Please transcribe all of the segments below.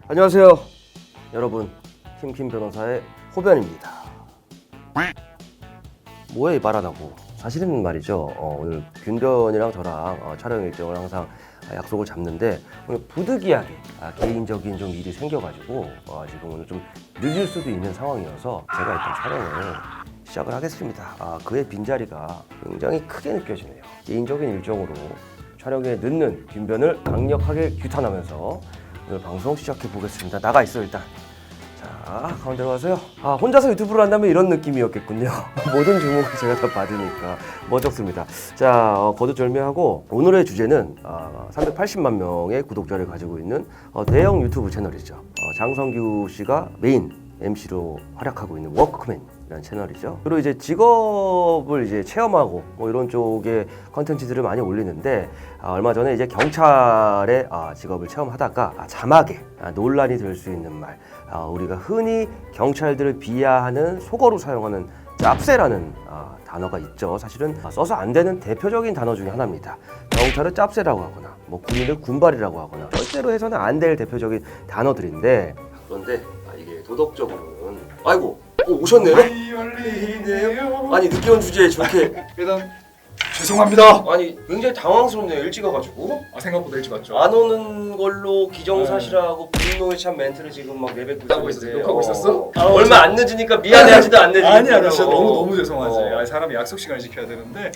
안녕하세요 여러분, 킴킴 변호사의 호변입니다. 뭐해 말 안 하고. 사실은 말이죠, 오늘 균변이랑 저랑 촬영 일정을 항상 약속을 잡는데 오늘 부득이하게 개인적인 좀 일이 생겨가지고 지금 오늘 좀 늦을 수도 있는 상황이어서 제가 일단 촬영을 시작을 하겠습니다. 그의 빈자리가 굉장히 크게 느껴지네요. 개인적인 일정으로 촬영에 늦는 균변을 강력하게 규탄하면서 오늘 방송 시작해 보겠습니다. 나가 있어 일단. 자, 가운데로 가세요. 혼자서 유튜브를 한다면 이런 느낌이었겠군요. 모든 주목을 제가 다 받으니까 멋쩍습니다. 자, 거두절미하고 오늘의 주제는 380만 명의 구독자를 가지고 있는 대형 유튜브 채널이죠. 장성규 씨가 메인 MC로 활약하고 있는 워크맨이라는 채널이죠. 주로 이제 직업을 이제 체험하고 뭐 이런 쪽의 컨텐츠들을 많이 올리는데 얼마 전에 이제 경찰의 직업을 체험하다가 자막에 논란이 될 수 있는 말, 우리가 흔히 경찰들을 비하하는 속어로 사용하는 짭새라는 단어가 있죠. 사실은 써서 안 되는 대표적인 단어 중에 하나입니다. 경찰을 짭새라고 하거나 뭐 군인을 군발이라고 하거나 절대로 해서는 안 될 대표적인 단어들인데, 그런데 이게 도덕적으로는 아이고 오셨네요? 아니 늦게 온 주제에 저렇게 일단 죄송합니다. 아니 굉장히 당황스럽네요. 일찍 와가지고 생각보다 일찍 왔죠. 안 오는 걸로 기정사실하고 분노에 찬 멘트를 지금 막 내뱉고 하고 있었어. 욕하고 있었어? 얼마 안 늦으니까 미안해하지도 않네. 아니야, 진짜 너무 죄송하지. 사람이 약속 시간을 지켜야 되는데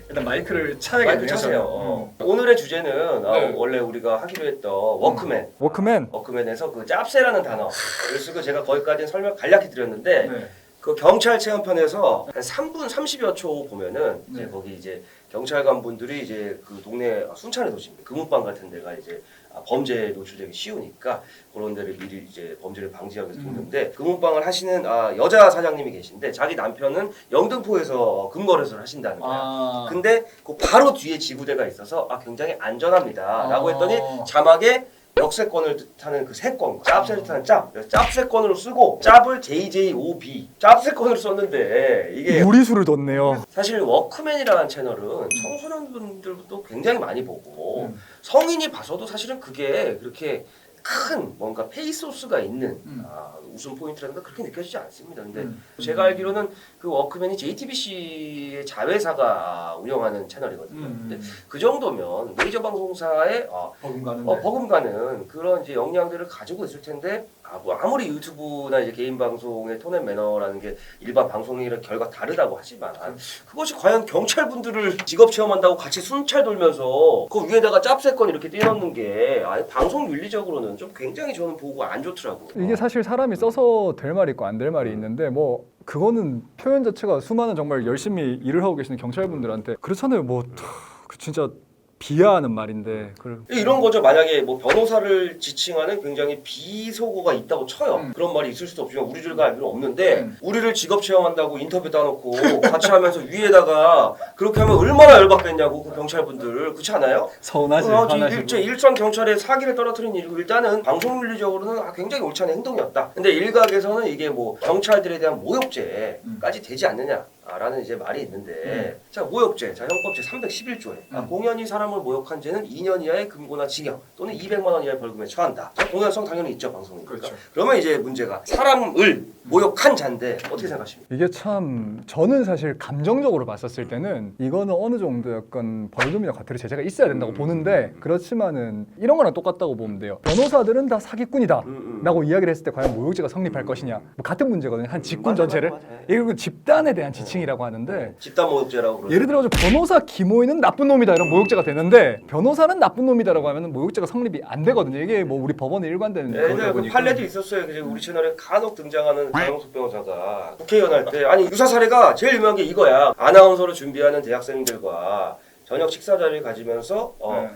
일단 마이크를 마이크 차야겠네요. 차세요. 오늘의 주제는 네. 원래 우리가 하기로 했던 워크맨. 워크맨. 워크맨에서 그 짭새라는 단어를 쓰고 제가 거기까지는 설명 간략히 드렸는데 네. 그 경찰 체험편에서 한 3분 30여 초 보면은 이제 거기 이제 경찰관 분들이 이제 그 동네 순찰에 도시입니다. 금은방 같은 데가 이제 범죄에 노출되기 쉬우니까 그런 데를 미리 이제 범죄를 방지하기 위해서 돕는데 금은방을 하시는 여자 사장님이 계신데 자기 남편은 영등포에서 금거래소를 하신다는 거야. 근데 그 바로 뒤에 지구대가 있어서 굉장히 안전합니다 라고 했더니 자막에 역세권을 뜻하는 그 세권, 짭새를 뜻하는 짭, 짭새권으로 쓰고 짭을 JJOB, 짭새권으로 썼는데 이게 무리수를 뒀네요. 사실 워크맨이라는 채널은 청소년분들도 굉장히 많이 보고 성인이 봐서도 사실은 그게 그렇게 큰 뭔가 페이소스가 있는 웃음 포인트라든가 그렇게 느껴지지 않습니다. 근데 제가 알기로는 그 워크맨이 JTBC의 자회사가 운영하는 채널이거든요. 근데 그 정도면 메이저 방송사의 버금가는 그런 이제 역량들을 가지고 있을 텐데 뭐 아무리 유튜브나 이제 개인 방송의 톤앤 매너라는 게 일반 방송이랑 결과 다르다고 하지만 그것이 과연 경찰분들을 직업 체험한다고 같이 순찰 돌면서 그 위에다가 짭새권 이렇게 띄워놓는 게 방송 윤리적으로는 좀 굉장히 저는 보고 안 좋더라고요. 이게 사실 사람이 써서 될 말이 있고 안 될 말이 있는데 뭐 그거는 표현 자체가 수많은 정말 열심히 일을 하고 계시는 경찰분들한테 그렇잖아요. 뭐 진짜 비하하는 말인데 이런 거죠. 만약에 뭐 변호사를 지칭하는 굉장히 비속어가 있다고 쳐요. 그런 말이 있을 수도 없지만 우리들과 알기로 없는데 우리를 직업 체험한다고 인터뷰 따놓고 같이 하면서 위에다가 그렇게 하면 얼마나 열받겠냐고 그 경찰분들. 그렇지 않아요? 서운하지. 일선 경찰의 사기를 떨어뜨린 일이고 일단은 방송윤리적으로는 굉장히 옳지 않은 행동이었다. 근데 일각에서는 이게 뭐 경찰들에 대한 모욕죄까지 되지 않느냐 라는 이제 말이 있는데 자, 모욕죄, 자 형법 제 311조에 공연히 사람을 모욕한 죄는 2년 이하의 금고나 징역 또는 200만 원 이하의 벌금에 처한다. 자, 공연성 당연히 있죠, 방송이니까. 그렇죠. 그러면 이제 문제가 사람을 모욕한 자인데 어떻게 생각하십니까? 이게 참 저는 사실 감정적으로 봤었을 때는 이거는 어느 정도 약간 벌금이나 과태료 제재가 있어야 된다고 보는데 그렇지만은 이런 거랑 똑같다고 보면 돼요. 변호사들은 다 사기꾼이다 라고 이야기를 했을 때 과연 모욕죄가 성립할 것이냐 뭐 같은 문제거든요. 한 직군 전체를 이거 집단에 대한 지칭이라고 하는데 집단 모욕죄라고 그러죠. 예를 들어 변호사 김호희는 나쁜 놈이다 이런 모욕죄가 되는데 변호사는 나쁜 놈이다라고 하면 모욕죄가 성립이 안 되거든요. 이게 뭐 우리 법원에 일관되는 예전에 그 판례도 있었어요. 그래서 우리 채널에 간혹 등장하는 장영석 변호사가 국회의원 할 때 유사 사례가 제일 유명한 게 이거야. 아나운서로 준비하는 대학생들과 저녁 식사 자리를 가지면서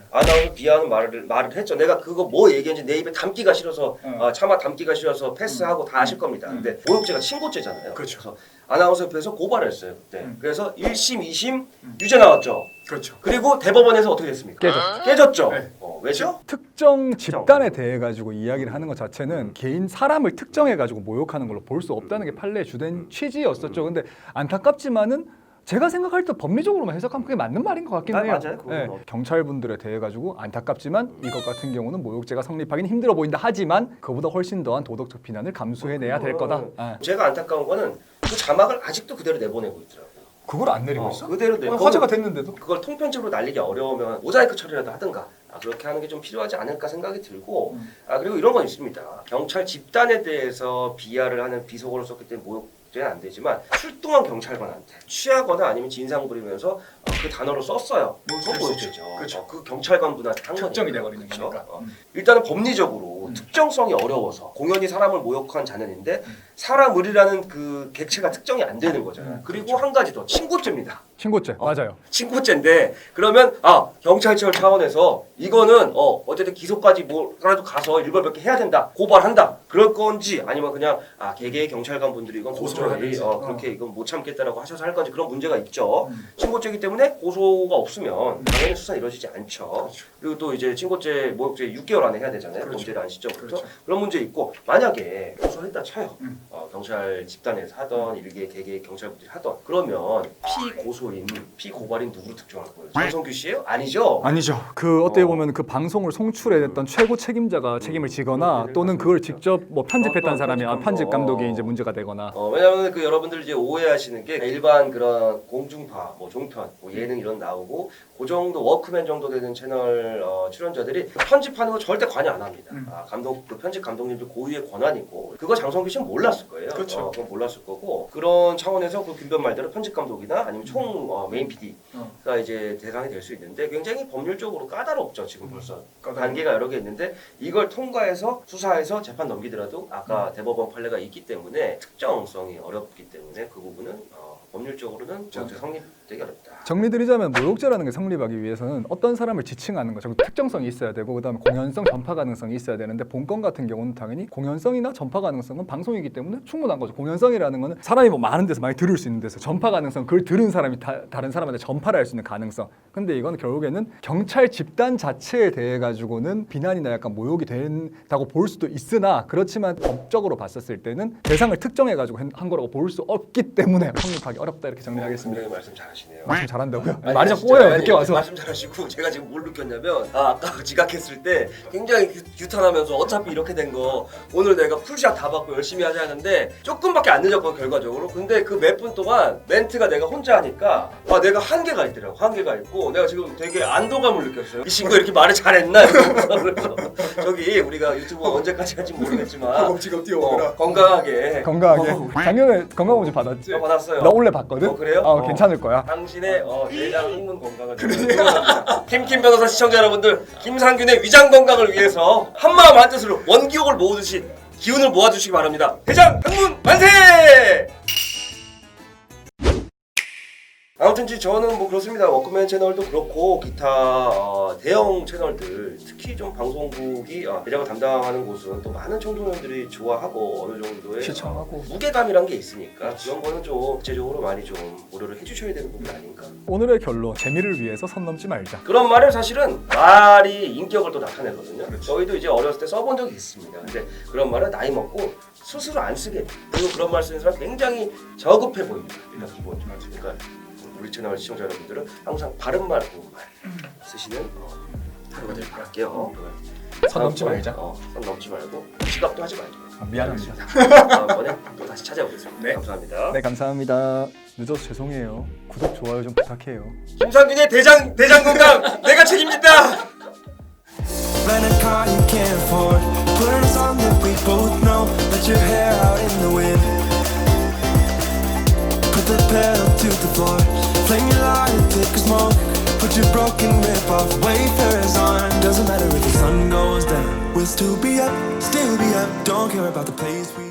아나운서 비하하는 말을 했죠. 내가 그거 뭐 얘기했는지 내 입에 담기가 싫어서 차마 담기가 싫어서 패스하고 다 아실 겁니다. 근데 모욕죄가 신고죄잖아요. 그렇죠. 그래서 아나운서협회에서 고발을 했어요 그때. 그래서 1심, 2심 유죄 나왔죠. 그렇죠. 그리고 대법원에서 어떻게 됐습니까? 깨졌죠. 네. 왜죠? 특정 집단에 대해 가지고 이야기를 하는 것 자체는 개인 사람을 특정해 가지고 모욕하는 걸로 볼 수 없다는 게 판례의 주된 취지였었죠. 근데 안타깝지만은 제가 생각할 때 법리적으로만 해석하면 그게 맞는 말인 것 같긴 해요. 맞아요. 그건 경찰분들에 대해 가지고 안타깝지만 이것 같은 경우는 모욕죄가 성립하기는 힘들어 보인다 하지만 그보다 훨씬 더한 도덕적 비난을 감수해내야 될 거다. 제가 안타까운 거는 그 자막을 아직도 그대로 내보내고 있더라고요. 그걸 안 내리고 그대로 내고 화제가 됐는데도? 그걸 통편집으로 날리기 어려우면 모자이크 처리라도 하든가 그렇게 하는 게 좀 필요하지 않을까 생각이 들고 그리고 이런 건 있습니다. 경찰 집단에 대해서 비하를 하는 비속어를 썼기 때문에 모욕죄는 안 되지만 출동한 경찰관한테 취하거나 아니면 진상 부리면서 그 단어를 썼어요. 그건 모욕죄죠. 그렇죠. 그 경찰관분한테 한 특정이 거니까. 돼버리는 그렇죠? 거니까. 일단은 법리적으로 특정성이 어려워서 공연히 사람을 모욕한 자녀인데 사람을이라는 그 객체가 특정이 안 되는 거잖아요. 그리고 한 가지 더 친고죄입니다. 친고죄 맞아요. 친고죄인데 그러면 경찰청 차원에서 이거는 어쨌든 기소까지 뭐라도 가서 일벌백계 해야 된다 고발한다 그럴 건지 아니면 그냥 개개의 경찰관 분들이 이건 도저히 그렇게 이건 못 참겠다라고 하셔서 할 건지 그런 문제가 있죠. 친고죄이기 때문에 고소가 없으면 당연히 수사 이루어지지 않죠. 그렇죠. 그리고 또 이제 친고죄 모욕죄 6개월 안에 해야 되잖아요. 그렇죠. 범죄를 한 시점부터 그렇죠. 그런 문제 있고 만약에 고소했다 쳐요. 경찰 집단에서 하던 일개 개개 경찰분들이 하던 그러면 피고소인 피고발인 누구로 특정할 거예요? 장성규 씨예요? 아니죠. 아니죠. 그 어떻게 보면 그 방송을 송출해냈던 최고 책임자가 책임을 지거나 또는 그걸 직접 뭐 편집했던 사람이 편집 감독이 이제 문제가 되거나. 왜냐하면 그 여러분들 이제 오해하시는 게 일반 그런 공중파, 뭐 종편, 뭐 예능 이런 나오고 그 정도 워크맨 정도 되는 채널 출연자들이 편집하는 거 절대 관여 안 합니다. 감독 그 편집 감독님들 고유의 권한이고 그거 장성규 씨는 몰랐을 거예요. 그렇죠. 그건 몰랐을 거고 그런 차원에서 그 균변 말대로 편집 감독이나 아니면 총 메인 PD가 이제 대상이 될 수 있는데 굉장히 법률적으로 까다롭죠. 지금 벌써 단계가 여러 개 있는데 이걸 통과해서 수사해서 재판 넘기더라도 아까 대법원 판례가 있기 때문에 특정성이 어렵기 때문에 그 부분은 법률적으로는 성립되기 어렵다. 정리드리자면 모욕죄라는 게 성립하기 위해서는 어떤 사람을 지칭하는 거, 특정성이 있어야 되고 그다음에 공연성, 전파 가능성이 있어야 되는데 본건 같은 경우는 당연히 공연성이나 전파 가능성은 방송이기 때문에 충분한 거죠. 공연성이라는 거는 사람이 뭐 많은 데서 많이 들을 수 있는 데서 전파 가능성, 그걸 들은 사람이 다른 사람한테 전파를 할 수 있는 가능성. 근데 이건 결국에는 경찰 집단 자체에 대해 가지고는 비난이나 약간 모욕이 된다고 볼 수도 있으나 그렇지만 법적으로 봤었을 때는 대상을 특정해 가지고 한 거라고 볼 수 없기 때문에 성립하기 어렵다 이렇게 정리하겠습니다. 굉장히 말씀 잘하시네요. 말씀 잘한다고요? 아니, 말이 진짜, 꼬여요 아니, 늦게 와서. 말씀 잘하시고 제가 지금 뭘 느꼈냐면 아까 지각했을 때 굉장히 규탄하면서 어차피 이렇게 된 거 오늘 내가 풀샷 다 받고 열심히 하자 하는데 조금밖에 안 늦었거든 결과적으로. 근데 그 몇 분 동안 멘트가 내가 혼자 하니까 내가 한계가 있더라고. 한계가 있고 내가 지금 되게 안도감을 느꼈어요. 이 친구가 이렇게 말을 잘했나 이러면서 저기 우리가 유튜브 언제까지 할지 모르겠지만 허겁지겁 뛰어오거라. 건강하게 작년에 건강검진 받았지? 받았어요. 나 원래 받거든? 그래요? 괜찮을 거야. 당신의 내장 항문 건강을 응원합니다. 김 변호사 시청자 여러분들, 김상균의 위장 건강을 위해서 한마음 한뜻으로 원기옥을 모으듯이 기운을 모아주시기 바랍니다. 대장 항문 만세! 아무튼 저는 뭐 그렇습니다. 워크맨 채널도 그렇고 기타 대형 채널들 특히 좀 방송국이 제가 담당하는 곳은 또 많은 청소년들이 좋아하고 어느 정도의 시청하고 무게감이란 게 있으니까 그런 거는 좀 구체적으로 많이 좀 고려를 해주셔야 되는 부분이 아닌가. 오늘의 결론, 재미를 위해서 선 넘지 말자. 그런 말을 사실은 말이 인격을 또 나타내거든요. 저희도 이제 어렸을 때 써본 적이 있습니다. 근데 그런 말은 나이 먹고 스스로 안 쓰게 돼요. 그리고 그런 말 쓰는 사람 굉장히 저급해 보입니다. 일단 기본적으로. 그러니까 우리 채널 시청자 여러분들은 항상 바른 말, 고운 말 쓰시는 하루가 될 것 같게요. 선 넘지 말자. 선 넘지 말고 지각도 하지 말고. 미안합니다. 다음번에 또 다시 찾아오겠습니다. 네. 감사합니다. 네, 감사합니다. 늦어서 죄송해요. 구독, 좋아요 좀 부탁해요. 김상균의 대장 건강 내가 책임진다. Rent a car you can't afford. Put on a song that we both know. Let your hair out in the wind. Put the pedal to the floor. Flame your lighter, take a smoke. Put your broken rip off. Wayfarers on. Doesn't matter if the sun goes down. We'll still be up. Don't care about the place we